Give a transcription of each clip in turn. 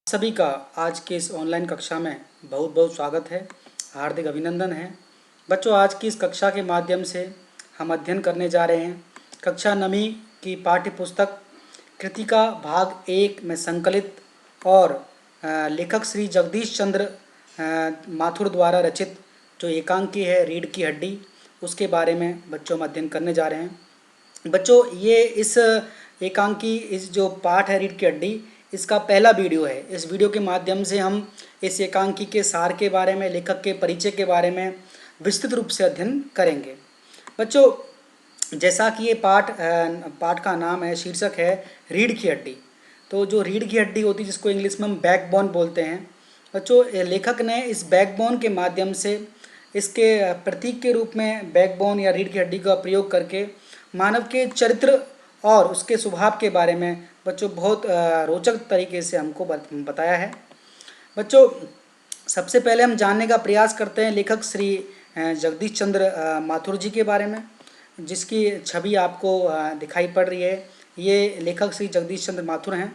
सभी का आज के इस ऑनलाइन कक्षा में बहुत बहुत स्वागत है। हार्दिक अभिनंदन है। बच्चों, आज की इस कक्षा के माध्यम से हम अध्ययन करने जा रहे हैं कक्षा 9वीं की पाठ्य पुस्तक कृतिका भाग 1 में संकलित और लेखक श्री जगदीश चंद्र माथुर द्वारा रचित जो एकांकी है रीढ़ की हड्डी, उसके बारे में बच्चों हम अध्ययन करने जा रहे हैं। बच्चों, ये इस एकांकी इस जो पाठ है रीढ़ की हड्डी, इसका पहला वीडियो है। इस वीडियो के माध्यम से हम इस एकांकी के सार के बारे में, लेखक के परिचय के बारे में विस्तृत रूप से अध्ययन करेंगे। बच्चों, जैसा कि ये पाठ का नाम है, शीर्षक है रीढ़ की हड्डी। तो जो रीढ़ की हड्डी होती है, जिसको इंग्लिश में हम बैकबोन बोलते हैं, बच्चों लेखक ने इस बैकबोन के माध्यम से इसके प्रतीक के रूप में बैकबोन या रीढ़ की हड्डी का प्रयोग करके मानव के चरित्र और उसके स्वभाव के बारे में बच्चों बहुत रोचक तरीके से हमको बताया है। बच्चों, सबसे पहले हम जानने का प्रयास करते हैं लेखक श्री जगदीश चंद्र माथुर जी के बारे में, जिसकी छवि आपको दिखाई पड़ रही है। ये लेखक श्री जगदीश चंद्र माथुर हैं।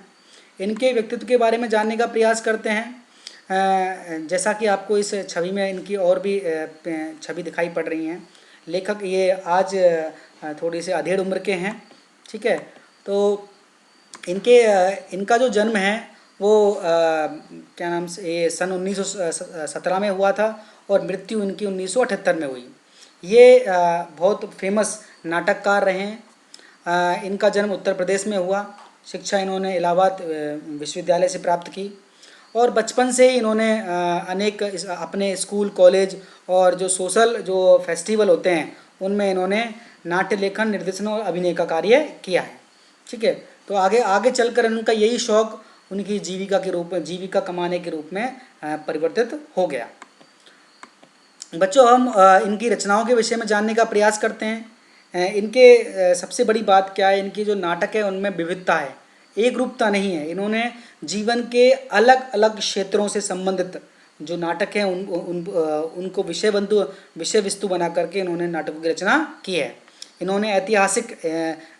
इनके व्यक्तित्व के बारे में जानने का प्रयास करते हैं। जैसा कि आपको इस छवि में इनकी और भी छवि दिखाई पड़ रही हैं। लेखक ये आज थोड़ी से अधेड़ उम्र के हैं, ठीक है। तो इनका जो जन्म है वो क्या नाम से ये सन 1917 में हुआ था और मृत्यु इनकी 1978 में हुई। ये बहुत फेमस नाटककार रहे हैं। इनका जन्म उत्तर प्रदेश में हुआ। शिक्षा इन्होंने इलाहाबाद विश्वविद्यालय से प्राप्त की और बचपन से ही इन्होंने अनेक अपने स्कूल, कॉलेज और जो सोशल जो फेस्टिवल होते हैं उनमें इन्होंने नाट्य लेखन, निर्देशन और अभिनय का कार्य किया है, ठीक है। तो आगे चलकर उनका यही शौक उनकी जीविका कमाने के रूप में परिवर्तित हो गया। बच्चों, हम इनकी रचनाओं के विषय में जानने का प्रयास करते हैं। इनके सबसे बड़ी बात क्या है, इनकी जो नाटक है उनमें विविधता है, एक रूपता नहीं है। इन्होंने जीवन के अलग अलग क्षेत्रों से संबंधित जो नाटक हैं उनको विषय वस्तु बना करके इन्होंने नाटकों की रचना की है। इन्होंने ऐतिहासिक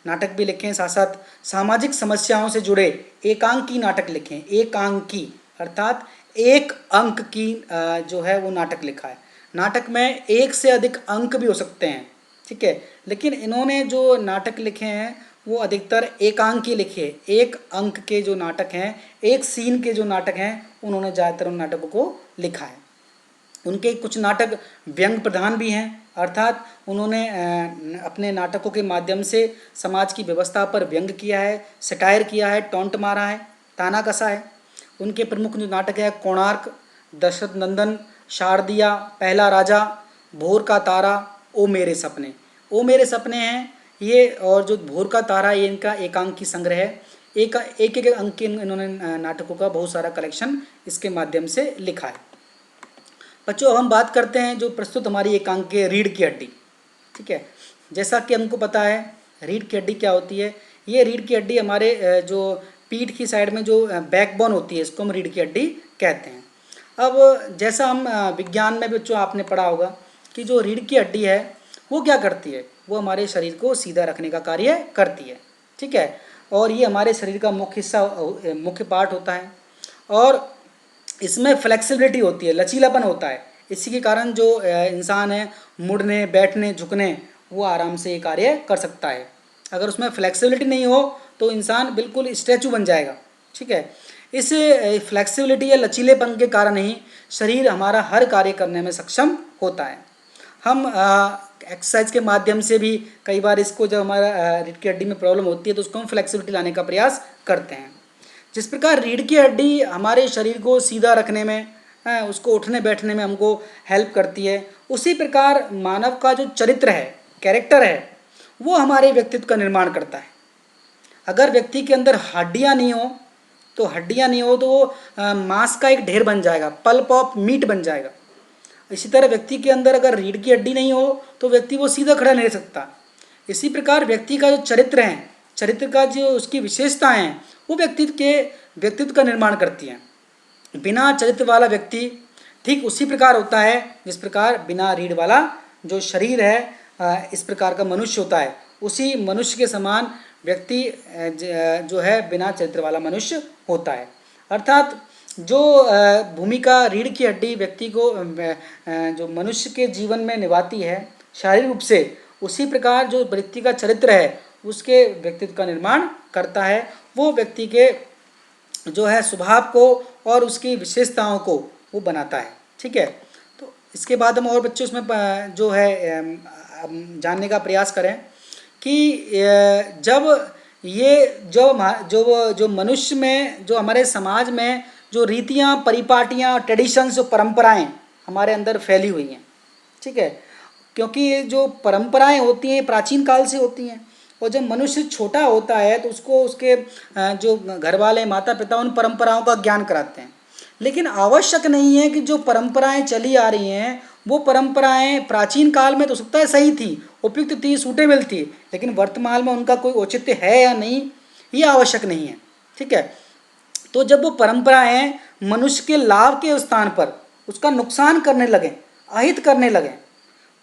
नाटक भी लिखे हैं, साथ साथ सामाजिक समस्याओं से जुड़े एकांकी नाटक लिखे हैं। एकांकी अर्थात एक अंक की जो है वो नाटक लिखा है। नाटक में एक से अधिक अंक भी हो सकते हैं, ठीक है, लेकिन इन्होंने जो नाटक लिखे हैं वो अधिकतर एकांकी लिखे हैं। एक अंक के जो नाटक हैं, एक सीन के जो नाटक हैं, उन्होंने ज़्यादातर उन नाटकों को लिखा है। उनके कुछ नाटक व्यंग प्रधान भी हैं, अर्थात उन्होंने अपने नाटकों के माध्यम से समाज की व्यवस्था पर व्यंग किया है, सटायर किया है, टॉन्ट मारा है, ताना कसा है। उनके प्रमुख जो नाटक है कोणार्क, दशरथ नंदन, शारदिया, पहला राजा, भोर का तारा, ओ मेरे सपने। ओ मेरे सपने हैं ये, और जो भोर का तारा ये इनका एकांकी संग्रह है। एक अंक के इन्होंने नाटकों का बहुत सारा कलेक्शन इसके माध्यम से लिखा है। बच्चों, हम बात करते हैं जो प्रस्तुत हमारी एकांकी है रीढ़ की हड्डी, ठीक है। जैसा कि हमको पता है रीढ़ की हड्डी क्या होती है। ये रीढ़ की हड्डी हमारे जो पीठ की साइड में जो बैकबोन होती है, इसको हम रीढ़ की हड्डी कहते हैं। अब जैसा हम विज्ञान में बच्चों आपने पढ़ा होगा कि जो रीढ़ की हड्डी है वो क्या करती है, वो हमारे शरीर को सीधा रखने का कार्य करती है, ठीक है। और ये हमारे शरीर का मुख्य हिस्सा, मुख्य पार्ट होता है और इसमें फ्लेक्सिबिलिटी होती है, लचीलापन होता है। इसी के कारण जो इंसान है मुड़ने, बैठने, झुकने वो आराम से ये कार्य कर सकता है। अगर उसमें फ्लेक्सिबिलिटी नहीं हो तो इंसान बिल्कुल स्टैचू बन जाएगा, ठीक है। इस फ्लेक्सिबिलिटी या लचीलेपन के कारण ही शरीर हमारा हर कार्य करने में सक्षम होता है। हम एक्सरसाइज के माध्यम से भी कई बार इसको, जब हमारा रीढ़ की हड्डी में प्रॉब्लम होती है तो उसको हम फ्लेक्सिबिलिटी लाने का प्रयास करते हैं। जिस प्रकार रीढ़ की हड्डी हमारे शरीर को सीधा रखने में, उसको उठने बैठने में हमको हेल्प करती है, उसी प्रकार मानव का जो चरित्र है, कैरेक्टर है, वो हमारे व्यक्तित्व का निर्माण करता है। अगर व्यक्ति के अंदर हड्डियाँ नहीं हो तो वो मांस का एक ढेर बन जाएगा, पल्प ऑफ मीट बन जाएगा। इसी तरह व्यक्ति के अंदर अगर रीढ़ की हड्डी नहीं हो तो व्यक्ति वो सीधा खड़ा नहीं रह सकता। इसी प्रकार व्यक्ति का जो चरित्र है, चरित्र का जो उसकी विशेषताएं हैं, वो व्यक्तित्व का निर्माण करती हैं। बिना चरित्र वाला व्यक्ति ठीक उसी प्रकार होता है जिस प्रकार बिना रीढ़ वाला जो शरीर है इस प्रकार का मनुष्य होता है। उसी मनुष्य के समान व्यक्ति जो है बिना चरित्र वाला मनुष्य होता है। अर्थात जो भूमिका रीढ़ की हड्डी व्यक्ति को जो मनुष्य के जीवन में निभाती है शारीरिक रूप से, उसी प्रकार जो व्यक्ति का चरित्र है उसके व्यक्तित्व का निर्माण करता है। वो व्यक्ति के जो है स्वभाव को और उसकी विशेषताओं को वो बनाता है। ठीक है, तो इसके बाद हम और बच्चों इसमें जो है जानने का प्रयास करें कि जब ये जो मनुष्य में, जो हमारे समाज में जो रीतियाँ, परिपाटियाँ, ट्रेडिशंस, जो परंपराएं हमारे अंदर फैली हुई हैं। ठीक है, क्योंकि ये जो परंपराएं होती हैं प्राचीन काल से होती हैं, और जब मनुष्य छोटा होता है तो उसको उसके जो घर वाले, माता पिता उन परंपराओं का ज्ञान कराते हैं। लेकिन आवश्यक नहीं है कि जो परंपराएं चली आ रही हैं वो परंपराएं प्राचीन काल में तो सकता है सही थी, उपयुक्त थी, सूटेबल थी, लेकिन वर्तमान में उनका कोई औचित्य है या नहीं, ये आवश्यक नहीं है। ठीक है, तो जब वो परंपराएं मनुष्य के लाभ के स्थान पर उसका नुकसान करने लगे, अहित करने लगे,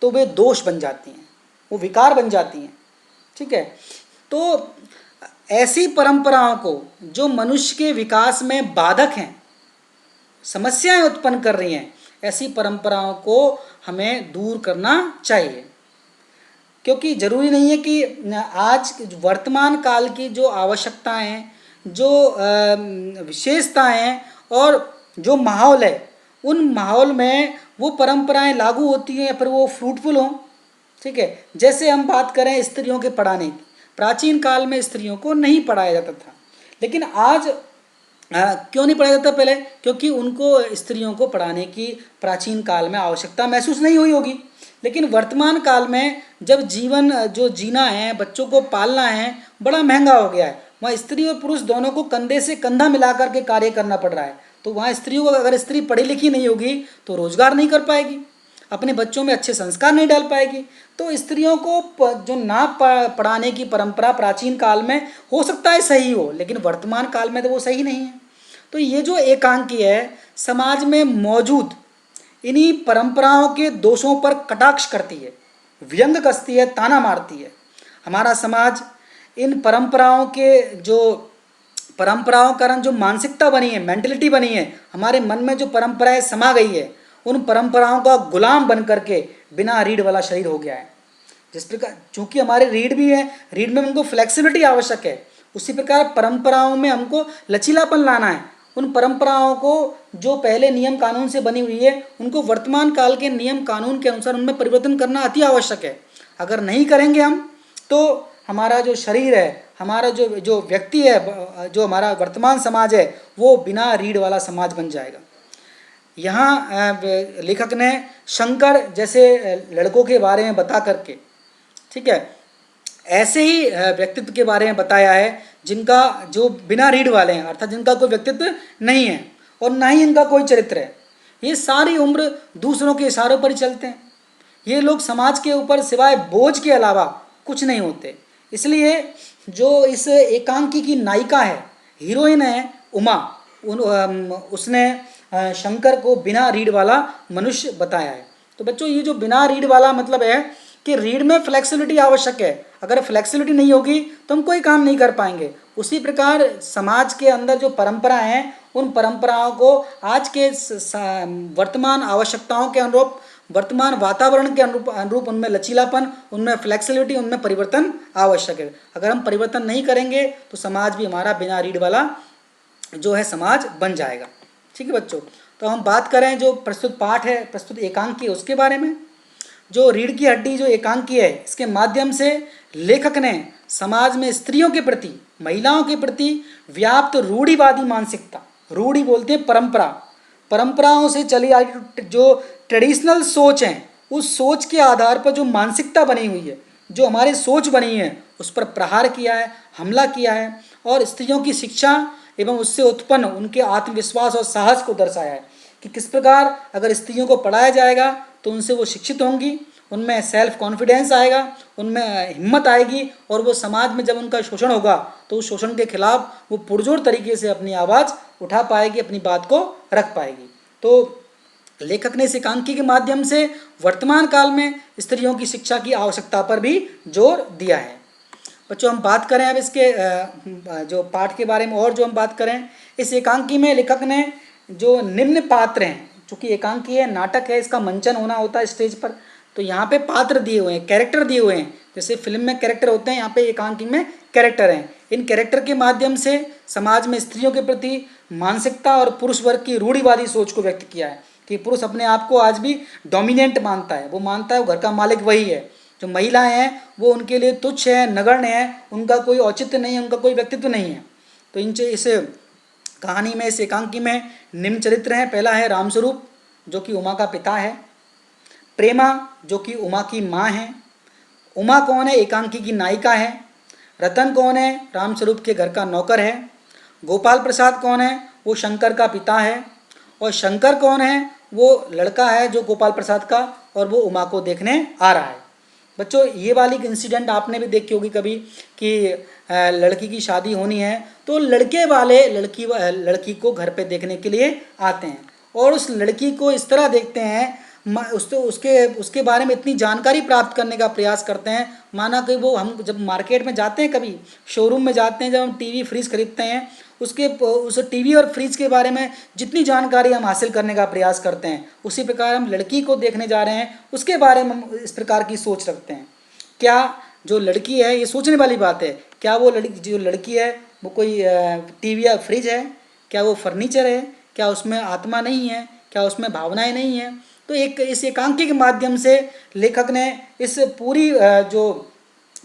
तो वे दोष बन जाती हैं, वो विकार बन जाती हैं। ठीक है, तो ऐसी परंपराओं को जो मनुष्य के विकास में बाधक हैं, समस्याएं उत्पन्न कर रही हैं, ऐसी परंपराओं को हमें दूर करना चाहिए। क्योंकि जरूरी नहीं है कि आज वर्तमान काल की जो आवश्यकताएं, जो विशेषताएं और जो माहौल है, उन माहौल में वो परंपराएं लागू होती हैं या फिर वो फ्रूटफुल हों। ठीक है, जैसे हम बात करें स्त्रियों के पढ़ाने की, प्राचीन काल में स्त्रियों को नहीं पढ़ाया जाता था, लेकिन आज क्यों नहीं पढ़ाया जाता पहले? क्योंकि उनको, स्त्रियों को पढ़ाने की प्राचीन काल में आवश्यकता महसूस नहीं हुई होगी। लेकिन वर्तमान काल में जब जीवन जो जीना है, बच्चों को पालना है, बड़ा महंगा हो गया है, वहाँ स्त्री और पुरुष दोनों को कंधे से कंधा मिला करके कार्य करना पड़ रहा है। तो वहाँ स्त्रियों को, अगर स्त्री पढ़ी लिखी नहीं होगी तो रोजगार नहीं कर पाएगी, अपने बच्चों में अच्छे संस्कार नहीं डाल पाएगी। तो स्त्रियों को जो ना पढ़ाने की परंपरा प्राचीन काल में हो सकता है सही हो, लेकिन वर्तमान काल में तो वो सही नहीं है। तो ये जो एकांकी है, समाज में मौजूद इन्हीं परंपराओं के दोषों पर कटाक्ष करती है, व्यंग कसती है, ताना मारती है। हमारा समाज इन परंपराओं के जो परंपराओं कारण जो मानसिकता बनी है, मेंटलिटी बनी है, हमारे मन में जो परंपराएं समा गई है, उन परंपराओं का गुलाम बन करके बिना रीढ़ वाला शरीर हो गया है। जिस प्रकार, चूंकि हमारे रीढ़ भी है, रीढ़ में हमको फ्लेक्सिबिलिटी आवश्यक है, उसी प्रकार परंपराओं में हमको लचीलापन लाना है। उन परंपराओं को जो पहले नियम कानून से बनी हुई है, उनको वर्तमान काल के नियम कानून के अनुसार उनमें परिवर्तन करना अति आवश्यक है। अगर नहीं करेंगे हम, तो हमारा जो शरीर है, हमारा जो जो व्यक्ति है, जो हमारा वर्तमान समाज है, वो बिना रीढ़ वाला समाज बन जाएगा। यहाँ लेखक ने शंकर जैसे लड़कों के बारे में बता करके, ठीक है, ऐसे ही व्यक्तित्व के बारे में बताया है जिनका, जो बिना रीढ़ वाले हैं, अर्थात जिनका कोई व्यक्तित्व नहीं है और ना ही इनका कोई चरित्र है। ये सारी उम्र दूसरों के इशारों पर ही चलते हैं। ये लोग समाज के ऊपर सिवाय बोझ के अलावा कुछ नहीं होते। इसलिए जो इस एकांकी की नायिका है, हीरोइन है उमा, उसने शंकर को बिना रीढ़ वाला मनुष्य बताया है। तो बच्चों, ये जो बिना रीढ़ वाला मतलब है कि रीढ़ में फ्लेक्सिबिलिटी आवश्यक है। अगर फ्लेक्सिबिलिटी नहीं होगी तो हम कोई काम नहीं कर पाएंगे। उसी प्रकार समाज के अंदर जो परंपराएं हैं, उन परंपराओं को आज के वर्तमान आवश्यकताओं के अनुरूप, वर्तमान वातावरण के अनुरूप उनमें लचीलापन, उनमें फ्लेक्सिबिलिटी, उनमें परिवर्तन आवश्यक है। अगर हम परिवर्तन नहीं करेंगे तो समाज भी हमारा बिना रीढ़ वाला जो है समाज बन जाएगा। ठीक है बच्चों, तो हम बात करें जो प्रस्तुत पाठ है, प्रस्तुत एकांकी है, उसके बारे में। जो रीढ़ की हड्डी जो एकांकी है, इसके माध्यम से लेखक ने समाज में स्त्रियों के प्रति, महिलाओं के प्रति व्याप्त रूढ़िवादी मानसिकता, रूढ़ी बोलते हैं परंपरा, परंपराओं से चली आ रही जो ट्रेडिशनल सोच है, उस सोच के आधार पर जो मानसिकता बनी हुई है, जो हमारी सोच बनी है, उस पर प्रहार किया है, हमला किया है, और स्त्रियों की शिक्षा एवं उससे उत्पन्न उनके आत्मविश्वास और साहस को दर्शाया है कि किस प्रकार अगर स्त्रियों को पढ़ाया जाएगा तो उनसे वो शिक्षित होंगी, उनमें सेल्फ कॉन्फिडेंस आएगा, उनमें हिम्मत आएगी, और वो समाज में जब उनका शोषण होगा तो उस शोषण के खिलाफ वो पुरजोर तरीके से अपनी आवाज़ उठा पाएगी, अपनी बात को रख पाएगी। तो लेखक ने इस एकांकी के माध्यम से वर्तमान काल में स्त्रियों की शिक्षा की आवश्यकता पर भी जोर दिया है। बच्चों, हम बात करें अब इसके जो पाठ के बारे में, और जो हम बात करें, इस एकांकी में लेखक ने जो निम्न पात्र हैं, चूँकि एकांकी है, नाटक है, इसका मंचन होना होता है स्टेज पर, तो यहाँ पे पात्र दिए हुए हैं, कैरेक्टर दिए हुए हैं। जैसे फिल्म में कैरेक्टर होते हैं, यहाँ पे एकांकी में कैरेक्टर हैं। इन कैरेक्टर के माध्यम से समाज में स्त्रियों के प्रति मानसिकता और पुरुष वर्ग की रूढ़िवादी सोच को व्यक्त किया है कि पुरुष अपने आप को आज भी डोमिनेंट मानता है, वो मानता है वो घर का मालिक वही है। जो महिलाएं हैं वो उनके लिए तुच्छ है, नगण्य है, उनका कोई औचित्य नहीं है, उनका कोई व्यक्तित्व नहीं है। तो इस कहानी में, इस एकांकी में निम्न चरित्र हैं। पहला है रामस्वरूप, जो कि उमा का पिता है। प्रेमा, जो कि उमा की माँ है। उमा कौन है? एकांकी की नायिका है। रतन कौन है? रामस्वरूप के घर का नौकर है। गोपाल प्रसाद कौन है? वो शंकर का पिता है। और शंकर कौन है? वो लड़का है जो गोपाल प्रसाद का, और वो उमा को देखने आ रहा है। बच्चों, ये वाली इंसिडेंट आपने भी देखी होगी कभी कि लड़की की शादी होनी है तो लड़के वाले लड़की को घर पे देखने के लिए आते हैं और उस लड़की को इस तरह देखते हैं, उसके बारे में इतनी जानकारी प्राप्त करने का प्रयास करते हैं, माना कि वो, हम जब मार्केट में जाते हैं, कभी शोरूम में जाते हैं, जब हम टीवी फ्रिज खरीदते हैं, उस टीवी और फ्रिज के बारे में जितनी जानकारी हम हासिल करने का प्रयास करते हैं, उसी प्रकार हम लड़की को देखने जा रहे हैं उसके बारे में हम इस प्रकार की सोच रखते हैं। क्या जो लड़की है, ये सोचने वाली बात है, क्या वो जो लड़की है वो कोई टीवी या फ्रिज है? क्या वो फर्नीचर है? क्या उसमें आत्मा नहीं है? क्या उसमें भावनाएं नहीं हैं? तो इस एकांकी के माध्यम से लेखक ने इस पूरी जो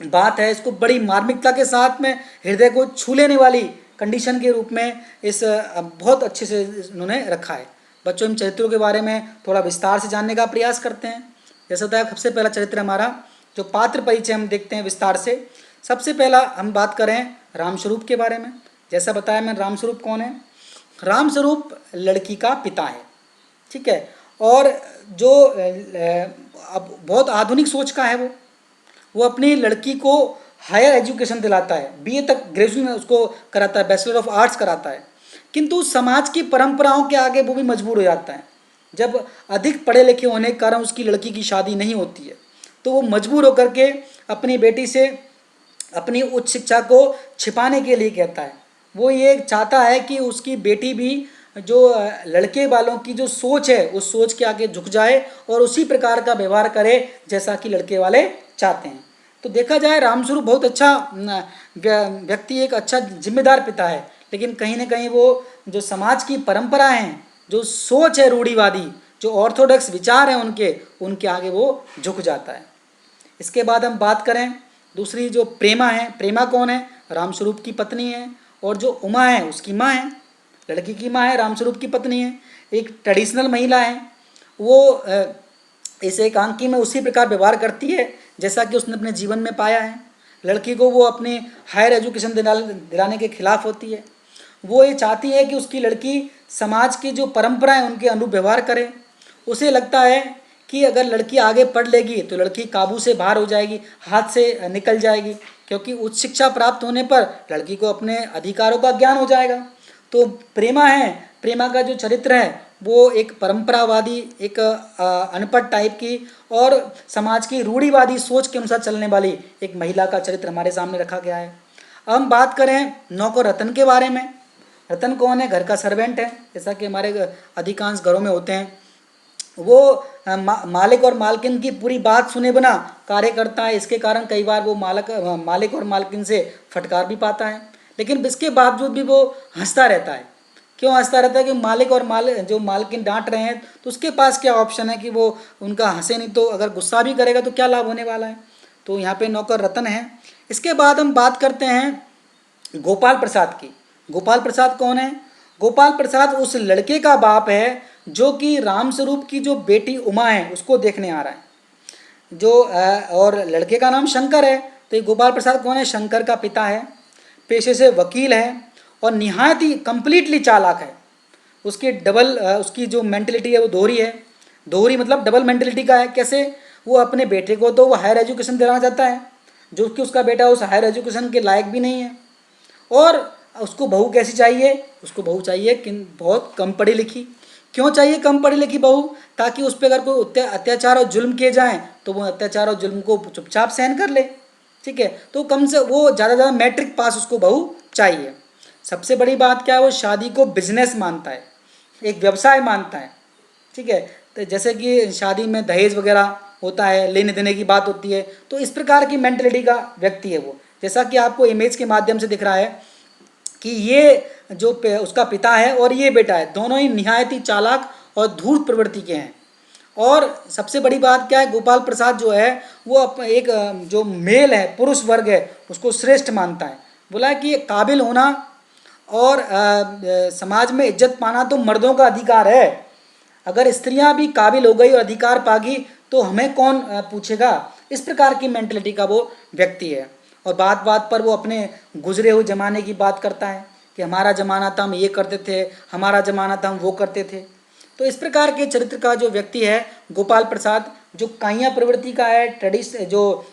बात है इसको बड़ी मार्मिकता के साथ में हृदय को छू लेने वाली कंडीशन के रूप में बहुत अच्छे से उन्होंने रखा है। बच्चों, इन चरित्रों के बारे में थोड़ा विस्तार से जानने का प्रयास करते हैं। जैसा था सबसे पहला चरित्र हमारा जो पात्र परिचय हम देखते हैं विस्तार से। सबसे पहला हम बात करें रामस्वरूप के बारे में। जैसा बताया मैं, रामस्वरूप कौन है? रामस्वरूप लड़की का पिता है, ठीक है। और जो अब बहुत आधुनिक सोच का है, वो अपनी लड़की को हायर एजुकेशन दिलाता है, बीए तक ग्रेजुएशन उसको कराता है, बैचलर ऑफ आर्ट्स कराता है, किंतु समाज की परंपराओं के आगे वो भी मजबूर हो जाता है। जब अधिक पढ़े लिखे होने के कारण उसकी लड़की की शादी नहीं होती है तो वो मजबूर होकर के अपनी बेटी से अपनी उच्च शिक्षा को छिपाने के लिए कहता है। वो ये चाहता है कि उसकी बेटी भी जो लड़के वालों की जो सोच है उस सोच के आगे झुक जाए और उसी प्रकार का व्यवहार करे जैसा कि लड़के वाले चाहते हैं। तो देखा जाए रामस्वरूप बहुत अच्छा व्यक्ति, एक अच्छा जिम्मेदार पिता है, लेकिन कहीं ना कहीं वो जो समाज की परंपरा हैं, जो सोच है रूढ़िवादी, जो ऑर्थोडॉक्स विचार हैं उनके आगे वो झुक जाता है। इसके बाद हम बात करें दूसरी जो प्रेमा है। प्रेमा कौन है? रामस्वरूप की पत्नी है। और जो उमा है उसकी माँ है, लड़की की माँ है, रामस्वरूप की पत्नी है, एक ट्रेडिशनल महिला है। वो इस एकांकी में उसी प्रकार व्यवहार करती है जैसा कि उसने अपने जीवन में पाया है। लड़की को वो अपने हायर एजुकेशन दिलाने के खिलाफ होती है। वो ये चाहती है कि उसकी लड़की समाज की जो परंपराएं उनके अनुरूप व्यवहार करे। उसे लगता है कि अगर लड़की आगे पढ़ लेगी तो लड़की काबू से बाहर हो जाएगी, हाथ से निकल जाएगी, क्योंकि उच्च शिक्षा प्राप्त होने पर लड़की को अपने अधिकारों का ज्ञान हो जाएगा। तो प्रेमा है, प्रेमा का जो चरित्र है वो एक परंपरावादी, एक अनपढ़ टाइप की और समाज की रूढ़िवादी सोच के अनुसार चलने वाली एक महिला का चरित्र हमारे सामने रखा गया है। अब हम बात करें नौकर रतन के बारे में। रतन कौन है? घर का सर्वेंट है, जैसा कि हमारे अधिकांश घरों में होते हैं। वो मालिक और मालकिन की पूरी बात सुने बिना कार्य करता है। इसके कारण कई बार वो मालिक और मालकिन से फटकार भी पाता है, लेकिन इसके बावजूद भी वो हंसता रहता है। क्यों हंसता रहता है? कि मालिक और जो मालकिन डांट रहे हैं तो उसके पास क्या ऑप्शन है कि वो उनका हंसे नहीं, तो अगर गुस्सा भी करेगा तो क्या लाभ होने वाला है। तो यहाँ पे नौकर रतन है। इसके बाद हम बात करते हैं गोपाल प्रसाद की। गोपाल प्रसाद कौन है? गोपाल प्रसाद उस लड़के का बाप है जो कि रामस्वरूप की जो बेटी उमा है उसको देखने आ रहा है। और लड़के का नाम शंकर है। तो ये गोपाल प्रसाद कौन है? शंकर का पिता है, पेशे से वकील है और निहायत ही कंप्लीटली चालाक है। उसकी जो मेंटलिटी है वो दोहरी है। दोहरी मतलब डबल मेंटलिटी का है। कैसे? वो अपने बेटे को तो वो हायर एजुकेशन दिलाना चाहता है, जो कि उसका बेटा उस हायर एजुकेशन के लायक भी नहीं है। और उसको बहू कैसी चाहिए? उसको बहू चाहिए कि बहुत कम पढ़ी लिखी। क्यों चाहिए कम पढ़ी लिखी बहू? ताकि उस पर अगर कोई अत्याचार और जुल्म किए जाएँ तो वो अत्याचार और जुल्म को चुपचाप सहन कर ले, ठीक है। तो कम से वो ज़्यादा मैट्रिक पास उसको बहू चाहिए। सबसे बड़ी बात क्या है? वो शादी को बिजनेस मानता है। एक व्यवसाय मानता है। ठीक है, तो जैसे कि शादी में दहेज वगैरह होता है, लेने देने की बात होती है, तो इस प्रकार की मेंटलिटी का व्यक्ति है वो। जैसा कि आपको इमेज के माध्यम से दिख रहा है कि ये जो उसका पिता है और ये बेटा है, दोनों ही निहायत ही चालाक और धूर्त प्रवृत्ति के हैं। और सबसे बड़ी बात क्या है, गोपाल प्रसाद जो है वो एक जो मेल है, पुरुष वर्ग है, उसको श्रेष्ठ मानता है। बोला है कि ये काबिल होना और समाज में इज्जत पाना तो मर्दों का अधिकार है। अगर स्त्रियां भी काबिल हो गई और अधिकार पागी तो हमें कौन पूछेगा। इस प्रकार की मेंटलिटी का वो व्यक्ति है। और बात बात पर वो अपने गुजरे हुए ज़माने की बात करता है कि हमारा ज़माना था हम ये करते थे, हमारा ज़माना था हम वो करते थे। तो इस प्रकार के चरित्र का जो व्यक्ति है गोपाल प्रसाद, जो काइया प्रवृत्ति का है, जो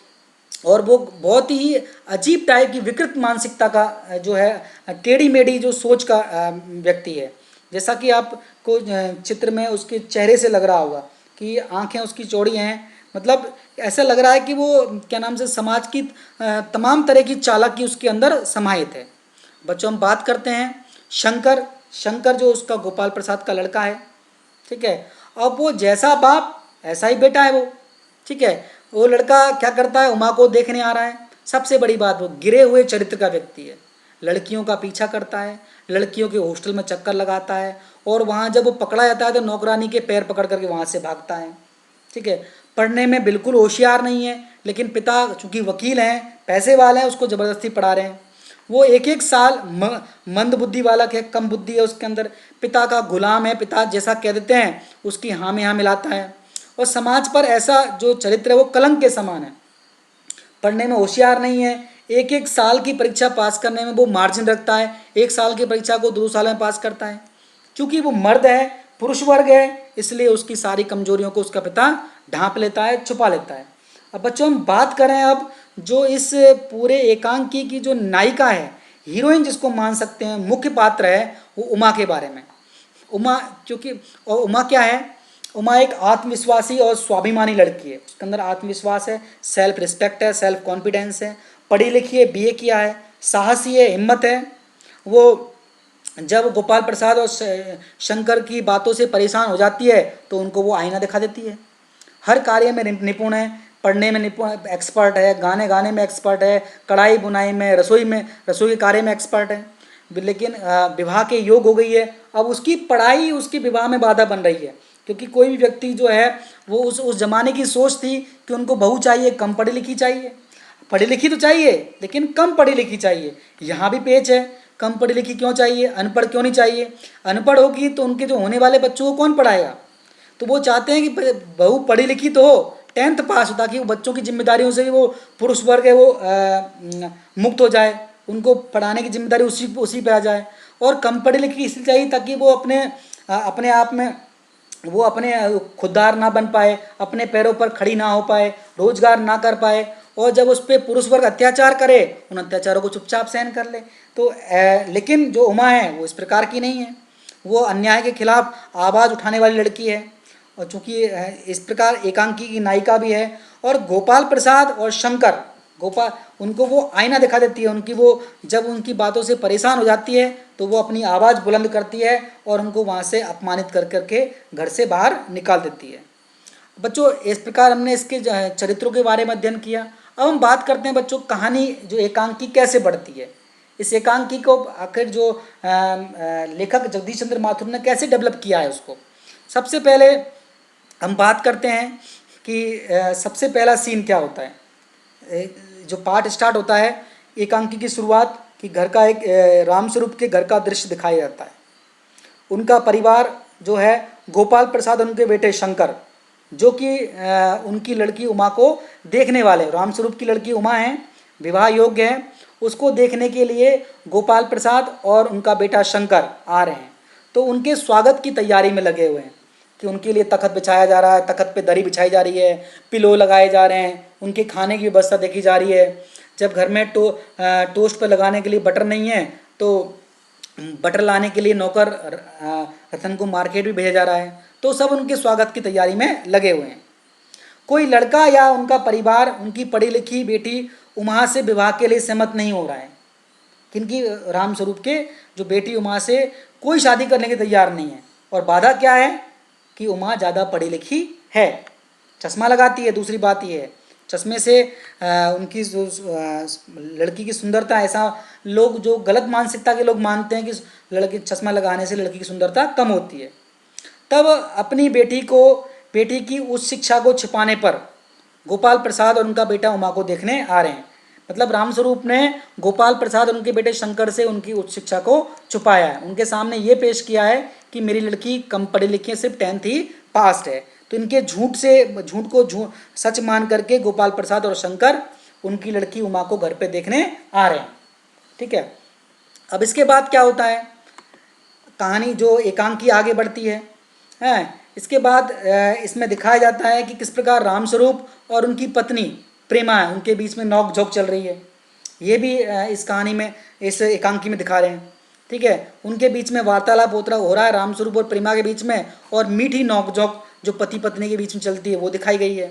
और वो बहुत ही अजीब टाइप की विकृत मानसिकता का जो है, टेढ़ी मेढ़ी जो सोच का व्यक्ति है। जैसा कि आपको चित्र में उसके चेहरे से लग रहा होगा कि आंखें उसकी चौड़ी हैं, मतलब ऐसा लग रहा है कि वो क्या नाम से समाज की तमाम तरह की चालाकी उसके अंदर समाहित है। बच्चों, हम बात करते हैं शंकर। शंकर जो उसका गोपाल प्रसाद का लड़का है, ठीक है, अब वो जैसा बाप ऐसा ही बेटा है वो। ठीक है, वो लड़का क्या करता है, उमा को देखने आ रहा है। सबसे बड़ी बात, वो गिरे हुए चरित्र का व्यक्ति है, लड़कियों का पीछा करता है, लड़कियों के हॉस्टल में चक्कर लगाता है, और वहाँ जब वो पकड़ा जाता है तो नौकरानी के पैर पकड़ करके वहाँ से भागता है। ठीक है, पढ़ने में बिल्कुल होशियार नहीं है, लेकिन पिता चूंकि वकील हैं, पैसे वाले हैं, उसको ज़बरदस्ती पढ़ा रहे हैं। वो एक एक साल मंद बुद्धि वाला है, कम बुद्धि है उसके अंदर, पिता का गुलाम है, पिता जैसा कह देते हैं उसकी हाँ में हाँ मिलाता है। और समाज पर ऐसा जो चरित्र है वो कलंक के समान है। पढ़ने में होशियार नहीं है, एक एक साल की परीक्षा पास करने में वो मार्जिन रखता है, एक साल की परीक्षा को 2 साल में पास करता है। क्योंकि वो मर्द है, पुरुष वर्ग है, इसलिए उसकी सारी कमजोरियों को उसका पिता ढांप लेता है, छुपा लेता है। अब बच्चों, हम बात करें अब जो इस पूरे एकांकी की जो नायिका है, हीरोइन जिसको मान सकते हैं, मुख्य पात्र है, वो उमा के बारे में। उमा, क्योंकि और उमा क्या है, उमा एक आत्मविश्वासी और स्वाभिमानी लड़की है। उसके अंदर आत्मविश्वास है, सेल्फ रिस्पेक्ट है, सेल्फ कॉन्फिडेंस है, पढ़ी लिखी है, बीए किया है, साहसी है, हिम्मत है। वो जब गोपाल प्रसाद और शंकर की बातों से परेशान हो जाती है तो उनको वो आईना दिखा देती है। हर कार्य में निपुण है, पढ़ने में निपुण एक्सपर्ट है, गाने गाने में एक्सपर्ट है, कढ़ाई बुनाई में, रसोई के कार्य में एक्सपर्ट है। लेकिन विवाह के योग हो गई है, अब उसकी पढ़ाई उसकी विवाह में बाधा बन रही है। क्योंकि कोई भी व्यक्ति जो है वो उस जमाने की सोच थी कि उनको बहू चाहिए कम पढ़ी लिखी चाहिए, पढ़ी लिखी तो चाहिए लेकिन कम पढ़ी लिखी चाहिए। यहाँ भी पेच है, कम पढ़ी लिखी क्यों चाहिए, अनपढ़ क्यों नहीं चाहिए। अनपढ़ होगी तो उनके जो होने वाले बच्चों को कौन पढ़ाएगा। तो वो चाहते हैं कि बहू पढ़ी लिखी तो हो, 10th पास हो, ताकि वो बच्चों की जिम्मेदारियों से भी वो पुरुष वर्ग है वो मुक्त हो जाए, उनको पढ़ाने की जिम्मेदारी उसी उसी पे आ जाए। और कम पढ़ी लिखी इसलिए चाहिए ताकि वो अपने आप में वो अपने खुददार ना बन पाए, अपने पैरों पर खड़ी ना हो पाए, रोजगार ना कर पाए, और जब उस पर पुरुष वर्ग अत्याचार करे उन अत्याचारों को चुपचाप सहन कर ले। तो लेकिन जो उमा है वो इस प्रकार की नहीं है, वो अन्याय के खिलाफ आवाज़ उठाने वाली लड़की है। और चूंकि इस प्रकार एकांकी की नायिका भी है। और गोपाल प्रसाद और शंकर, गोपाल उनको वो आईना दिखा देती है उनकी, वो जब उनकी बातों से परेशान हो जाती है तो वो अपनी आवाज़ बुलंद करती है और उनको वहाँ से अपमानित कर करके घर से बाहर निकाल देती है। बच्चों, इस प्रकार हमने इसके चरित्रों के बारे में अध्ययन किया। अब हम बात करते हैं बच्चों, कहानी जो एकांकी कैसे बढ़ती है। इस एकांकी को आखिर जो लेखक जगदीश चंद्र माथुर ने कैसे डेवलप किया है उसको। सबसे पहले हम बात करते हैं कि सबसे पहला सीन क्या होता है। जो पार्ट स्टार्ट होता है एकांकी की शुरुआत, कि घर का एक रामस्वरूप के घर का दृश्य दिखाया जाता है। उनका परिवार जो है, गोपाल प्रसाद और उनके बेटे शंकर, जो कि उनकी लड़की उमा को देखने वाले, रामस्वरूप की लड़की उमा है, विवाह योग्य है, उसको देखने के लिए गोपाल प्रसाद और उनका बेटा शंकर आ रहे हैं। तो उनके स्वागत की तैयारी में लगे हुए हैं कि उनके लिए तख्त बिछाया जा रहा है, तख्त पे दरी बिछाई जा रही है, पिलो लगाए जा रहे हैं, उनके खाने की व्यवस्था देखी जा रही है। जब घर में टोस्ट पर लगाने के लिए बटर नहीं है तो बटर लाने के लिए नौकर रतन को मार्केट भी भेजा जा रहा है। तो सब उनके स्वागत की तैयारी में लगे हुए हैं। कोई लड़का या उनका परिवार उनकी पढ़ी लिखी बेटी उमा से विवाह के लिए सहमत नहीं हो रहा है। किनकी, रामस्वरूप के जो बेटी उमा से कोई शादी करने के तैयार नहीं है। और बाधा क्या है कि उमा ज़्यादा पढ़ी लिखी है, चश्मा लगाती है। दूसरी बात ये है, चश्मे से उनकी जो लड़की की सुंदरता, ऐसा लोग जो गलत मानसिकता के लोग मानते हैं कि लड़की चश्मा लगाने से लड़की की सुंदरता कम होती है। तब अपनी बेटी की उच्च शिक्षा को छिपाने पर गोपाल प्रसाद और उनका बेटा उमा को देखने आ रहे हैं। मतलब रामस्वरूप ने गोपाल प्रसाद और उनके बेटे शंकर से उनकी उच्च शिक्षा को छुपाया है। उनके सामने ये पेश किया है कि मेरी लड़की कम पढ़ी लिखी है, सिर्फ 10th ही पास है। तो इनके झूठ को सच मान करके गोपाल प्रसाद और शंकर उनकी लड़की उमा को घर पे देखने आ रहे हैं। ठीक है, अब इसके बाद क्या होता है, कहानी जो एकांकी आगे बढ़ती है। इसके बाद इसमें दिखाया जाता है कि किस प्रकार रामस्वरूप और उनकी पत्नी प्रेमा है, उनके बीच में नोक झोंक चल रही है। ये भी इस कहानी में, इस एकांकी में दिखा रहे हैं। ठीक है, उनके बीच में वार्तालाप हो रहा है रामस्वरूप और प्रेमा के बीच में, और मीठी नोक झोंक जो पति पत्नी के बीच में चलती है वो दिखाई गई है।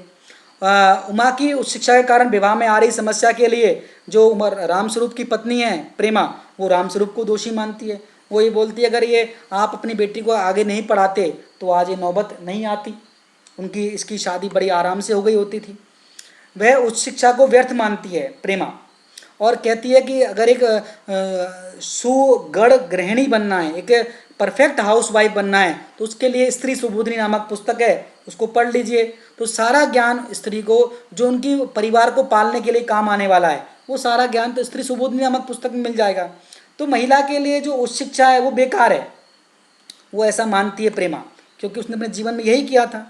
उमा की उच्च शिक्षा के कारण विवाह में आ रही समस्या के लिए जो रामस्वरूप की पत्नी है प्रेमा, वो रामस्वरूप को दोषी मानती है। वो ये बोलती है अगर ये आप अपनी बेटी को आगे नहीं पढ़ाते तो आज ये नौबत नहीं आती, इसकी शादी बड़ी आराम से हो गई होती थी। वह उच्च शिक्षा को व्यर्थ मानती है प्रेमा, और कहती है कि अगर एक सुगढ़ गृहिणी बनना है, एक परफेक्ट हाउस वाइफ बनना है, तो उसके लिए स्त्री सुबोधिनी नामक पुस्तक है, उसको पढ़ लीजिए। तो सारा ज्ञान स्त्री को, जो उनकी परिवार को पालने के लिए काम आने वाला है, वो सारा ज्ञान तो स्त्री सुबोधिनी नामक पुस्तक में मिल जाएगा। तो महिला के लिए जो उच्च शिक्षा है वो बेकार है, वो ऐसा मानती है प्रेमा, क्योंकि उसने अपने जीवन में यही किया था।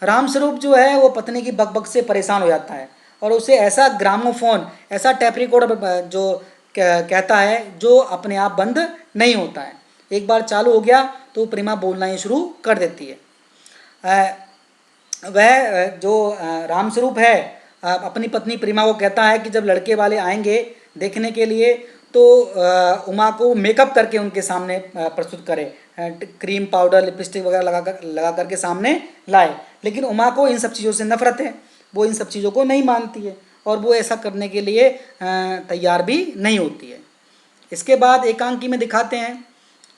रामस्वरूप जो है वो पत्नी की बकबक से परेशान हो जाता है और उसे ऐसा ग्रामोफोन, ऐसा टैप रिकॉर्डर जो कहता है जो अपने आप बंद नहीं होता है। एक बार चालू हो गया तो प्रेमा बोलना ही शुरू कर देती है। वह जो रामस्वरूप है अपनी पत्नी प्रेमा को कहता है कि जब लड़के वाले आएंगे देखने के लिए तो उमा को मेकअप करके उनके सामने प्रस्तुत करे, क्रीम पाउडर लिपस्टिक वगैरह लगा करके सामने लाए। लेकिन उमा को इन सब चीज़ों से नफरत है, वो इन सब चीज़ों को नहीं मानती है और वो ऐसा करने के लिए तैयार भी नहीं होती है। इसके बाद एकांकी में दिखाते हैं,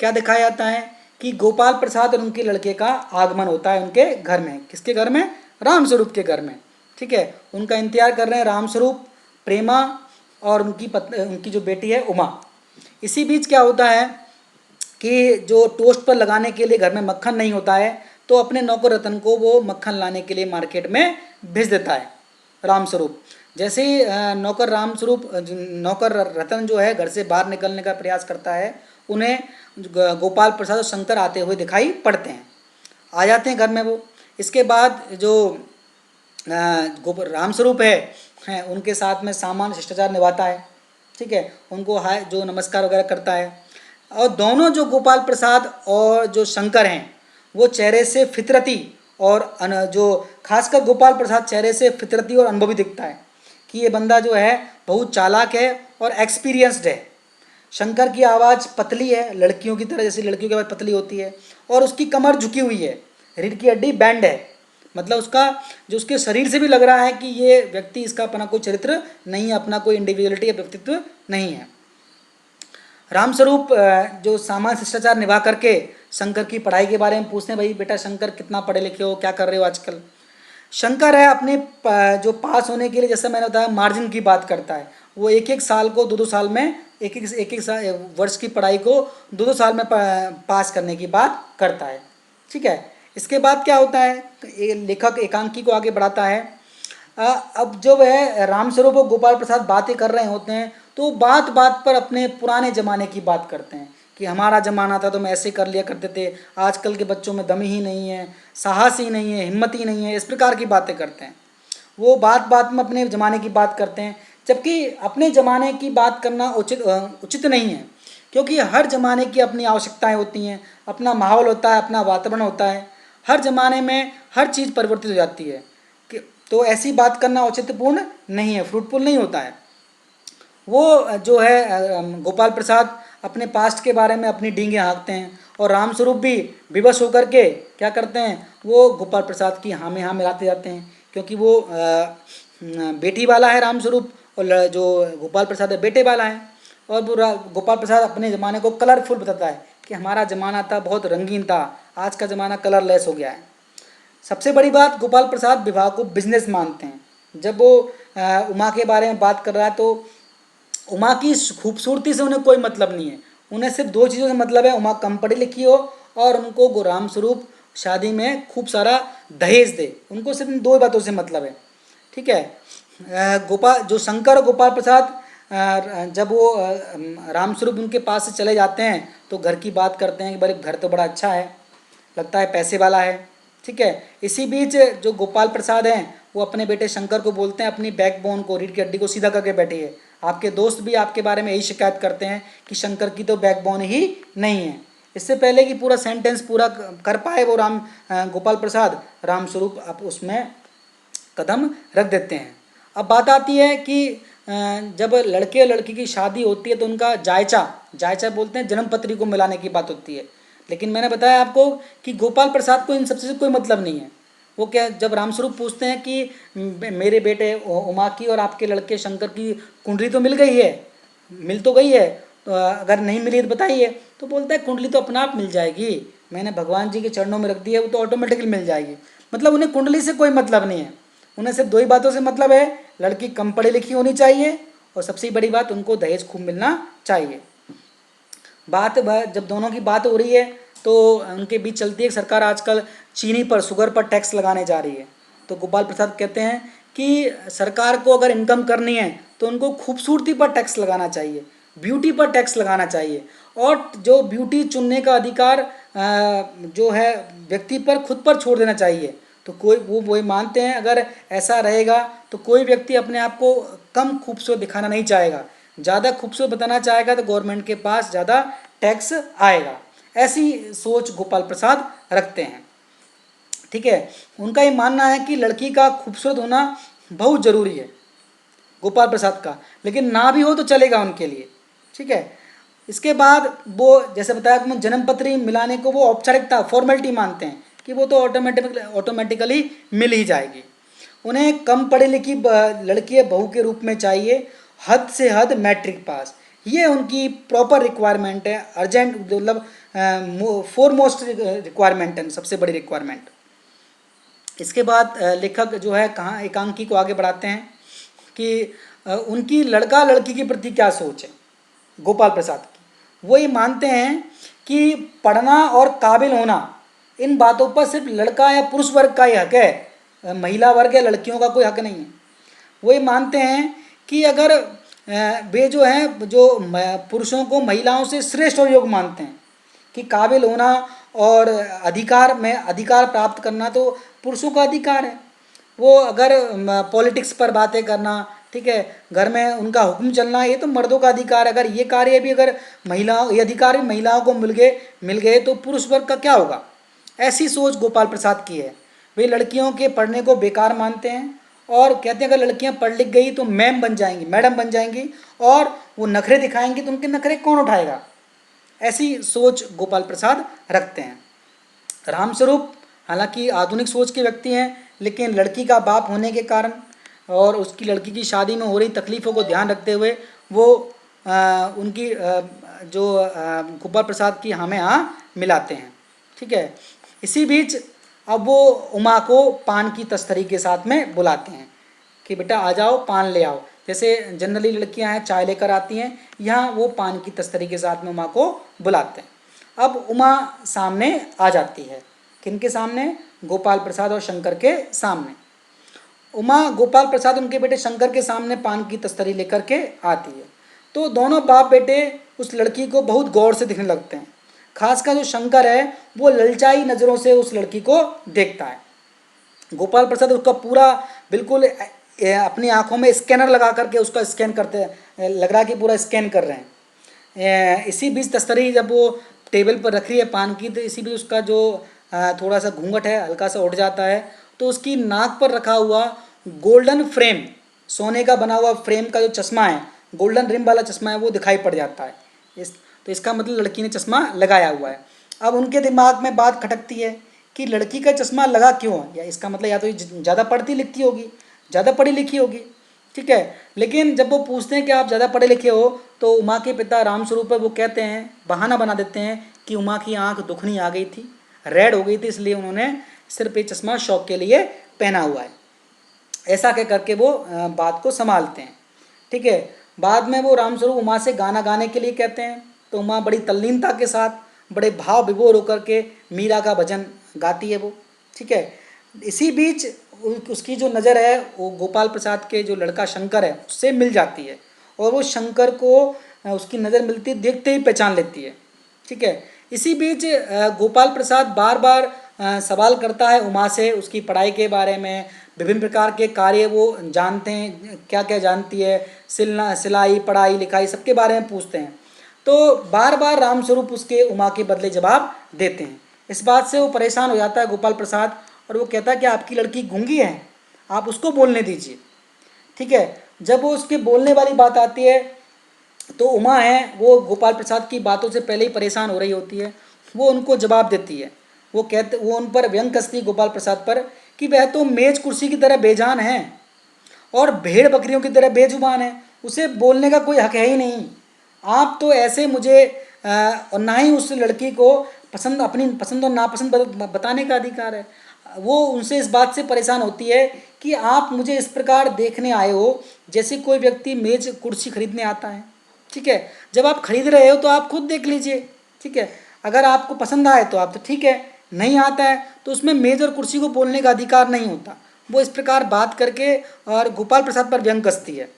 क्या दिखाया जाता है कि गोपाल प्रसाद और उनके लड़के का आगमन होता है उनके घर में। किसके घर में? रामस्वरूप के घर में। ठीक है, उनका इंतजार कर रहे हैं रामस्वरूप, प्रेमा और उनकी जो बेटी है उमा। इसी बीच क्या होता है कि जो टोस्ट पर लगाने के लिए घर में मक्खन नहीं होता है, तो अपने नौकर रतन को वो मक्खन लाने के लिए मार्केट में भेज देता है रामस्वरूप। जैसे ही नौकर रतन जो है घर से बाहर निकलने का प्रयास करता है, उन्हें गोपाल प्रसाद और शंकर आते हुए दिखाई पड़ते हैं, आ जाते हैं घर में वो। इसके बाद जो रामस्वरूप है उनके साथ में सामान्य शिष्टाचार निभाता है। ठीक है, उनको हाय जो नमस्कार वगैरह करता है। और दोनों जो गोपाल प्रसाद और जो शंकर हैं वो चेहरे से फितरती और जो खासकर गोपाल प्रसाद चेहरे से फितरती और अनुभवी दिखता है कि ये बंदा जो है बहुत चालाक है और एक्सपीरियंस्ड है। शंकर की आवाज़ पतली है, लड़कियों की तरह, जैसे लड़कियों की आवाज़ पतली होती है, और उसकी कमर झुकी हुई है, रीढ़ की हड्डी बैंड है। मतलब उसके शरीर से भी लग रहा है कि ये व्यक्ति, इसका अपना कोई चरित्र नहीं है, अपना कोई इंडिविजुअलिटी या व्यक्तित्व नहीं है। रामस्वरूप जो सामान्य शिष्टाचार निभा करके शंकर की पढ़ाई के बारे में पूछते हैं, भाई बेटा शंकर कितना पढ़े लिखे हो, क्या कर रहे हो आजकल। शंकर है अपने जो पास होने के लिए, जैसा मैंने बताया, मार्जिन की बात करता है। वो एक एक साल को दो साल में, एक वर्ष की पढ़ाई को दो साल में पास करने की बात करता है। ठीक है, इसके बाद क्या होता है, लेखक एकांकी को आगे बढ़ाता है। अब जो वह रामस्वरूप और गोपाल प्रसाद बातें कर रहे होते हैं तो बात बात पर अपने पुराने ज़माने की बात करते हैं कि हमारा ज़माना था तो हम ऐसे कर लिया करते थे, आजकल के बच्चों में दम ही नहीं है, साहस ही नहीं है, हिम्मत ही नहीं है, इस प्रकार की बातें करते हैं। वो बात बात में अपने ज़माने की बात करते हैं, जबकि अपने ज़माने की बात करना उचित नहीं है, क्योंकि हर ज़माने की अपनी आवश्यकताएँ होती हैं, अपना माहौल होता है, अपना वातावरण होता है। हर ज़माने में हर चीज़ परिवर्तित हो जाती है, तो ऐसी बात करना औचित्यपूर्ण नहीं है, फ्रूटफुल नहीं होता है। वो जो है गोपाल प्रसाद अपने पास्ट के बारे में अपनी डींगे हाँकते हैं, और रामस्वरूप भी विवश होकर के क्या करते हैं, वो गोपाल प्रसाद की हाँ में हाँ मिलाते जाते हैं, क्योंकि वो बेटी वाला है रामस्वरूप, और जो गोपाल प्रसाद है बेटे वाला है। और वो गोपाल प्रसाद अपने ज़माने को कलरफुल बताता है कि कि हमारा ज़माना था बहुत रंगीन था, आज का ज़माना कलरलेस हो गया है। सबसे बड़ी बात, गोपाल प्रसाद विवाह को बिजनेस मानते हैं। जब वो उमा के बारे में बात कर रहा है तो उमा की खूबसूरती से उन्हें कोई मतलब नहीं है, उन्हें सिर्फ दो चीज़ों से मतलब है, उमा कम पढ़ी लिखी हो और उनको गुराम स्वरूप शादी में खूब सारा दहेज दे, उनको सिर्फ इन दो बातों से मतलब है। ठीक है। गोपाल जो शंकर और गोपाल प्रसाद जब वो रामस्वरूप उनके पास से चले जाते हैं तो घर की बात करते हैं कि भाई घर तो बड़ा अच्छा है, लगता है पैसे वाला है। ठीक है। इसी बीच जो गोपाल प्रसाद हैं वो अपने बेटे शंकर को बोलते हैं अपनी बैकबोन को, रीढ़ की हड्डी को सीधा करके बैठिए। आपके दोस्त भी आपके बारे में यही शिकायत करते हैं कि शंकर की तो बैकबोन ही नहीं है। इससे पहले कि पूरा सेंटेंस पूरा कर पाए वो गोपाल प्रसाद, रामस्वरूप अब उसमें कदम रख देते हैं। अब बात आती है कि जब लड़के और लड़की की शादी होती है तो उनका जायचा बोलते हैं, जन्म पत्री को मिलाने की बात होती है। लेकिन मैंने बताया आपको कि गोपाल प्रसाद को इन सबसे कोई मतलब नहीं है। वो क्या, जब रामस्वरूप पूछते हैं कि मेरे बेटे उमा की और आपके लड़के शंकर की कुंडली तो मिल गई है, मिल तो गई है, तो अगर नहीं मिली तो बताइए। तो बोलता है कुंडली तो अपना आप मिल जाएगी, मैंने भगवान जी के चरणों में रख दी है, वो तो ऑटोमेटिकली मिल जाएगी। मतलब उन्हें कुंडली से कोई मतलब नहीं है, उन्हें सिर्फ दो ही बातों से मतलब है, लड़की कम पढ़ी लिखी होनी चाहिए और सबसे बड़ी बात उनको दहेज खूब मिलना चाहिए। जब दोनों की बात हो रही है तो उनके बीच चलती है सरकार आजकल चीनी पर, शुगर पर टैक्स लगाने जा रही है। तो गोपाल प्रसाद कहते हैं कि सरकार को अगर इनकम करनी है तो उनको खूबसूरती पर टैक्स लगाना चाहिए, ब्यूटी पर टैक्स लगाना चाहिए, और जो ब्यूटी चुनने का अधिकार जो है व्यक्ति पर खुद पर छोड़ देना चाहिए। तो कोई वो मानते हैं अगर ऐसा रहेगा तो कोई व्यक्ति अपने आप को कम खूबसूरत दिखाना नहीं चाहेगा, ज़्यादा खूबसूरत बताना चाहेगा तो गवर्नमेंट के पास ज़्यादा टैक्स आएगा। ऐसी सोच गोपाल प्रसाद रखते हैं। ठीक है। उनका ये मानना है कि लड़की का खूबसूरत होना बहुत ज़रूरी है गोपाल प्रसाद का, लेकिन ना भी हो तो चलेगा उनके लिए। ठीक है। इसके बाद वो जैसे बताया कि जन्म पत्री मिलाने को वो औपचारिकता, फॉर्मेलिटी मानते हैं कि वो तो ऑटोमेटिकली मिल ही जाएगी। उन्हें कम पढ़ी लिखी लड़की बहू के रूप में चाहिए, हद से हद मैट्रिक पास, ये उनकी प्रॉपर रिक्वायरमेंट है, अर्जेंट मतलब फोरमोस्ट रिक्वायरमेंट है, सबसे बड़ी रिक्वायरमेंट। इसके बाद लेखक जो है कहाँ एकांकी को आगे बढ़ाते हैं कि उनकी लड़का लड़की के प्रति क्या सोच है गोपाल प्रसाद की। वो ये मानते हैं कि पढ़ना और काबिल होना, इन बातों पर सिर्फ लड़का या पुरुष वर्ग का ही हक है, महिला वर्ग या लड़कियों का कोई हक नहीं है। वो ये मानते हैं कि अगर वे जो हैं जो पुरुषों को महिलाओं से श्रेष्ठ और योग्य मानते हैं कि काबिल होना और अधिकार प्राप्त करना तो पुरुषों का अधिकार है। वो अगर पॉलिटिक्स पर बातें करना, ठीक है, घर में उनका हुक्म चलना, ये तो मर्दों का अधिकार है। अगर ये कार्य भी अगर ये अधिकार भी महिलाओं को मिल गए तो पुरुष वर्ग का क्या होगा। ऐसी सोच गोपाल प्रसाद की है। वे लड़कियों के पढ़ने को बेकार मानते हैं और कहते हैं अगर लड़कियां पढ़ लिख गई तो मैडम बन जाएंगी और वो नखरे दिखाएंगी तो उनके नखरे कौन उठाएगा। ऐसी सोच गोपाल प्रसाद रखते हैं। रामस्वरूप हालांकि आधुनिक सोच के व्यक्ति हैं, लेकिन लड़की का बाप होने के कारण और उसकी लड़की की शादी में हो रही तकलीफ़ों को ध्यान रखते हुए वो उनकी गोपाल प्रसाद की हाँ में हाँ मिलाते हैं। ठीक है। इसी बीच अब वो उमा को पान की तस्तरी के साथ में बुलाते हैं कि बेटा आ जाओ पान ले आओ। जैसे जनरली लड़कियां हैं चाय लेकर आती हैं, यहाँ वो पान की तस्तरी के साथ में उमा को बुलाते हैं। अब उमा सामने आ जाती है, किनके सामने, गोपाल प्रसाद और शंकर के सामने। उमा गोपाल प्रसाद उनके बेटे शंकर के सामने पान की तस्तरी लेकर के आती है तो दोनों बाप बेटे उस लड़की को बहुत गौर से देखने लगते हैं। खासकर जो शंकर है वो ललचाई नज़रों से उस लड़की को देखता है। गोपाल प्रसाद उसका पूरा बिल्कुल अपनी आंखों में स्कैनर लगा करके उसका स्कैन करते हैं, लग रहा है कि पूरा स्कैन कर रहे हैं। इसी बीच तस्तरी जब वो टेबल पर रख रही है पान की, तो इसी बीच उसका जो थोड़ा सा घूंघट है हल्का सा उठ जाता है तो उसकी नाक पर रखा हुआ गोल्डन फ्रेम, सोने का बना हुआ फ्रेम का जो चश्मा है, गोल्डन रिम वाला चश्मा है, वो दिखाई पड़ जाता है। तो इसका मतलब लड़की ने चश्मा लगाया हुआ है। अब उनके दिमाग में बात खटकती है कि लड़की का चश्मा लगा क्यों, या इसका मतलब या तो ये ज़्यादा पढ़ती लिखती होगी, ज़्यादा पढ़ी लिखी होगी। ठीक है। लेकिन जब वो पूछते हैं कि आप ज़्यादा पढ़े लिखे हो तो उमा के पिता रामस्वरूप है वो कहते हैं, बहाना बना देते हैं कि उमा की आंख दुखनी आ गई थी, रेड हो गई थी, इसलिए उन्होंने सिर पे चश्मा शौक के लिए पहना हुआ है। ऐसा कह करके वो बात को संभालते हैं। ठीक है। बाद में वो रामस्वरूप उमा से गाना गाने के लिए कहते हैं, तो उमा बड़ी तल्लीनता के साथ बड़े भाव विभोर होकर के मीरा का भजन गाती है वो। ठीक है। इसी बीच उसकी जो नज़र है वो गोपाल प्रसाद के जो लड़का शंकर है उससे मिल जाती है, और वो शंकर को उसकी नज़र मिलती देखते ही पहचान लेती है। ठीक है। इसी बीच गोपाल प्रसाद बार बार सवाल करता है उमा से उसकी पढ़ाई के बारे में, विभिन्न प्रकार के कार्य वो जानते हैं, क्या क्या जानती है, सिलाई पढ़ाई लिखाई सबके बारे में पूछते हैं। तो बार बार रामस्वरूप उसके उमा के बदले जवाब देते हैं। इस बात से वो परेशान हो जाता है गोपाल प्रसाद, और वो कहता है कि आपकी लड़की गूंगी है, आप उसको बोलने दीजिए। ठीक है। जब वो उसके बोलने वाली बात आती है तो उमा है वो गोपाल प्रसाद की बातों से पहले ही परेशान हो रही होती है, वो उनको जवाब देती है। वो उन पर व्यंग कसती है गोपाल प्रसाद पर कि वह तो मेज कुर्सी की तरह बेजान है और भेड़ बकरियों की तरह बेजुबान है, उसे बोलने का कोई हक है ही नहीं। आप तो ऐसे मुझे और ना ही उस लड़की को अपनी पसंद और नापसंद बताने का अधिकार है। वो उनसे इस बात से परेशान होती है कि आप मुझे इस प्रकार देखने आए हो जैसे कोई व्यक्ति मेज कुर्सी खरीदने आता है। ठीक है। जब आप खरीद रहे हो तो आप खुद देख लीजिए। ठीक है। अगर आपको पसंद आए तो आप तो ठीक है, नहीं आता है तो उसमें मेज और कुर्सी को बोलने का अधिकार नहीं होता। वो इस प्रकार बात करके और गोपाल प्रसाद पर व्यंग कसती है।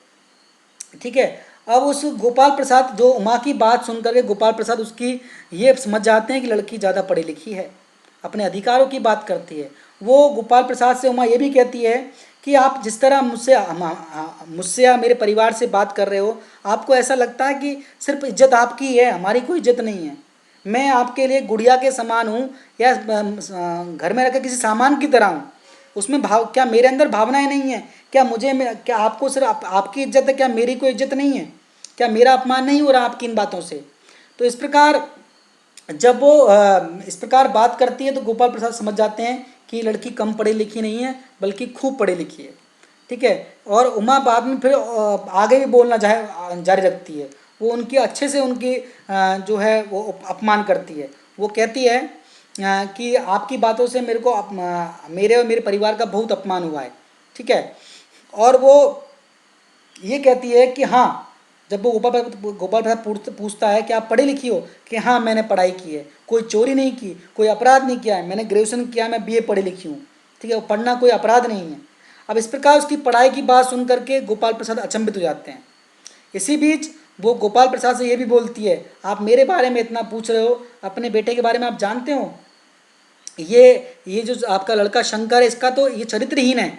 ठीक है। अब उस गोपाल प्रसाद जो उमा की बात सुन करके गोपाल प्रसाद उसकी ये समझ जाते हैं कि लड़की ज़्यादा पढ़ी लिखी है, अपने अधिकारों की बात करती है। वो गोपाल प्रसाद से उमा ये भी कहती है कि आप जिस तरह मुझसे या मेरे परिवार से बात कर रहे हो, आपको ऐसा लगता है कि सिर्फ इज्जत आपकी है, हमारी कोई इज्जत नहीं है। मैं आपके लिए गुड़िया के समान हूँ या घर में रखे किसी सामान की तरह हूँ। उसमें भाव क्या मेरे अंदर भावनाएं नहीं है? क्या आपको सिर्फ आपकी इज्जत है, क्या मेरी कोई इज्जत नहीं है? क्या मेरा अपमान नहीं हो रहा आपकी इन बातों से? तो इस प्रकार जब वो इस प्रकार बात करती है तो गोपाल प्रसाद समझ जाते हैं कि लड़की कम पढ़ी लिखी नहीं है बल्कि खूब पढ़ी लिखी है। ठीक है। और उमा बाद में फिर आगे भी बोलना जारी रखती है। वो उनकी अच्छे से उनकी जो है वो अपमान करती है। वो कहती है कि आपकी बातों से मेरे और मेरे परिवार का बहुत अपमान हुआ है। ठीक है। और वो ये कहती है कि हाँ, जब वो गोपाल प्रसाद पूछता है कि आप पढ़ी लिखी हो, कि हाँ मैंने पढ़ाई की है, कोई चोरी नहीं की, कोई अपराध नहीं किया है, मैंने ग्रेजुएशन किया, मैं बीए पढ़ी लिखी हूँ। ठीक है। वो पढ़ना कोई अपराध नहीं है। अब इस प्रकार उसकी पढ़ाई की बात सुन करके गोपाल प्रसाद अचंभित हो जाते हैं। इसी बीच वो गोपाल प्रसाद से ये भी बोलती है, आप मेरे बारे में इतना पूछ रहे हो, अपने बेटे के बारे में आप जानते हो? ये जो आपका लड़का शंकर है इसका तो ये चरित्रहीन है।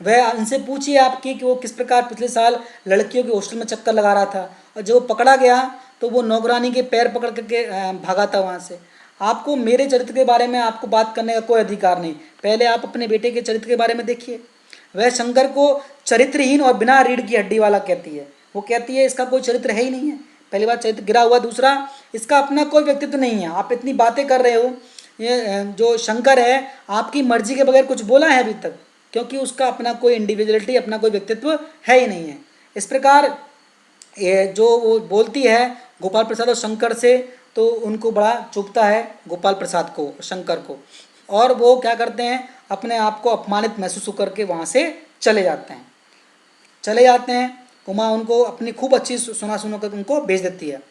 वह इनसे पूछिए आपकी कि वो किस प्रकार पिछले साल लड़कियों के हॉस्टल में चक्कर लगा रहा था, और जब वो पकड़ा गया तो वो नौकरानी के पैर पकड़ करके भागा था वहाँ से। आपको मेरे चरित्र के बारे में आपको बात करने का कोई अधिकार नहीं। पहले आप अपने बेटे के चरित्र के बारे में देखिए। वह शंकर को चरित्रहीन और बिना रीढ़ की हड्डी वाला कहती है। वो कहती है इसका कोई चरित्र है ही नहीं है। पहली बात चरित्र गिरा हुआ, दूसरा इसका अपना कोई व्यक्तित्व नहीं है। आप इतनी बातें कर रहे हो, ये जो शंकर है आपकी मर्जी के बगैर कुछ बोला है अभी तक? क्योंकि उसका अपना कोई इंडिविजुअलिटी, अपना कोई व्यक्तित्व है ही नहीं है। इस प्रकार ये जो वो बोलती है गोपाल प्रसाद और शंकर से, तो उनको बड़ा चुभता है गोपाल प्रसाद को, शंकर को, और वो क्या करते हैं, अपने आप को अपमानित महसूस करके वहाँ से चले जाते हैं। उमा उनको अपनी खूब अच्छी सुना कर उनको भेज देती है।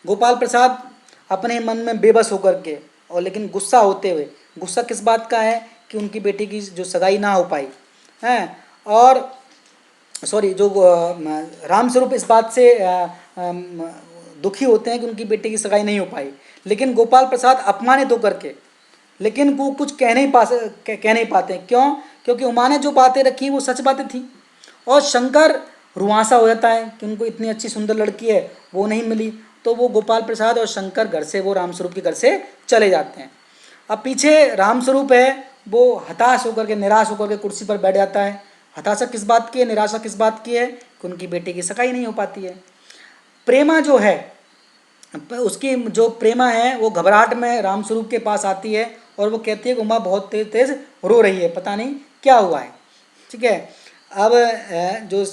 गोपाल प्रसाद अपने मन में बेबस होकर के और लेकिन गुस्सा होते हुए, गुस्सा किस बात का है कि उनकी बेटी की जो सगाई ना हो पाई है, और जो रामस्वरूप इस बात से दुखी होते हैं कि उनकी बेटी की सगाई नहीं हो पाई, लेकिन गोपाल प्रसाद अपमानित होकर के, लेकिन वो कुछ कह नहीं पाते। क्यों? क्योंकि उमा ने जो बातें रखी वो सच बातें थी। और शंकर रुआंसा हो जाता है कि उनको इतनी अच्छी सुंदर लड़की है वो नहीं मिली, तो वो गोपाल प्रसाद और शंकर घर से, वो रामस्वरूप के घर से चले जाते हैं। अब पीछे रामस्वरूप है वो हताश होकर के, निराश होकर के कुर्सी पर बैठ जाता है। हताशा किस बात की है, निराशा किस बात की है कि उनकी बेटी की सगाई नहीं हो पाती है। प्रेमा जो है, उसकी जो प्रेमा है वो घबराहट में रामस्वरूप के पास आती है और वो कहती है कि उमा बहुत तेज तेज रो रही है, पता नहीं क्या हुआ है। ठीक है। अब जो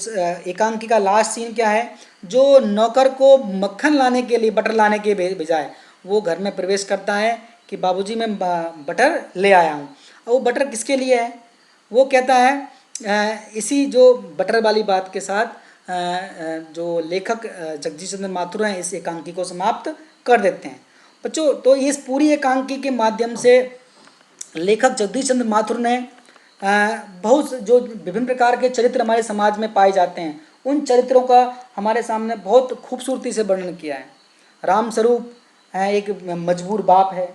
एकांकी का लास्ट सीन क्या है, जो नौकर को मक्खन लाने के लिए, बटर लाने के बजाय वो घर में प्रवेश करता है कि बाबूजी मैं बटर ले आया हूँ। और वो बटर किसके लिए है? वो कहता है इसी जो बटर वाली बात के साथ जो लेखक जगदीश चंद्र माथुर हैं इस एकांकी को समाप्त कर देते हैं। बच्चों तो इस पूरी एकांकी के माध्यम से लेखक जगदीश चंद्र माथुर ने बहुत जो विभिन्न प्रकार के चरित्र हमारे समाज में पाए जाते हैं उन चरित्रों का हमारे सामने बहुत खूबसूरती से वर्णन किया है। राम स्वरूप एक मजबूर बाप है,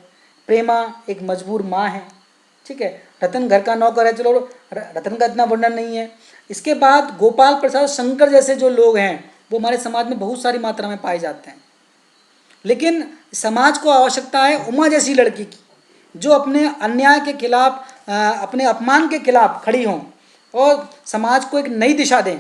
प्रेमा एक मजबूर माँ है, ठीक है। रतन घर का नौकर है, चलो रतन का इतना वर्णन नहीं है। इसके बाद गोपाल प्रसाद शंकर जैसे जो लोग हैं वो हमारे समाज में बहुत सारी मात्रा में पाए जाते हैं। लेकिन समाज को आवश्यकता है उमा जैसी लड़की की जो अपने अन्याय के खिलाफ अपने अपमान के खिलाफ खड़ी हों और समाज को एक नई दिशा दें,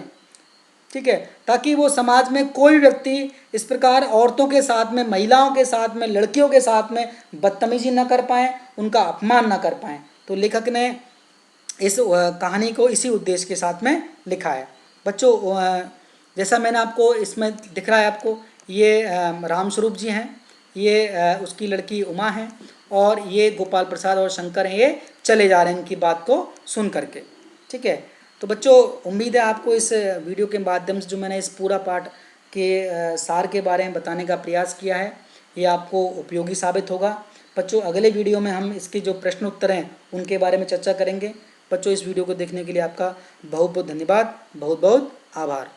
ठीक है, ताकि वो समाज में कोई व्यक्ति इस प्रकार औरतों के साथ में, महिलाओं के साथ में, लड़कियों के साथ में बदतमीजी न कर पाएँ, उनका अपमान न कर पाएँ। तो लेखक ने इस कहानी को इसी उद्देश्य के साथ में लिखा है। बच्चों जैसा मैंने आपको इसमें दिख रहा है, आपको ये रामस्वरूप जी हैं, ये उसकी लड़की उमा है और ये गोपाल प्रसाद और शंकर हैं, ये चले जा रहे हैं इनकी बात को सुन करके, ठीक है। तो बच्चों उम्मीद है आपको इस वीडियो के माध्यम से जो मैंने इस पूरा पाठ के सार के बारे में बताने का प्रयास किया है ये आपको उपयोगी साबित होगा। बच्चों अगले वीडियो में हम इसके जो प्रश्न उत्तर हैं उनके बारे में चर्चा करेंगे। बच्चों इस वीडियो को देखने के लिए आपका बहुत बहुत धन्यवाद, बहुत बहुत आभार।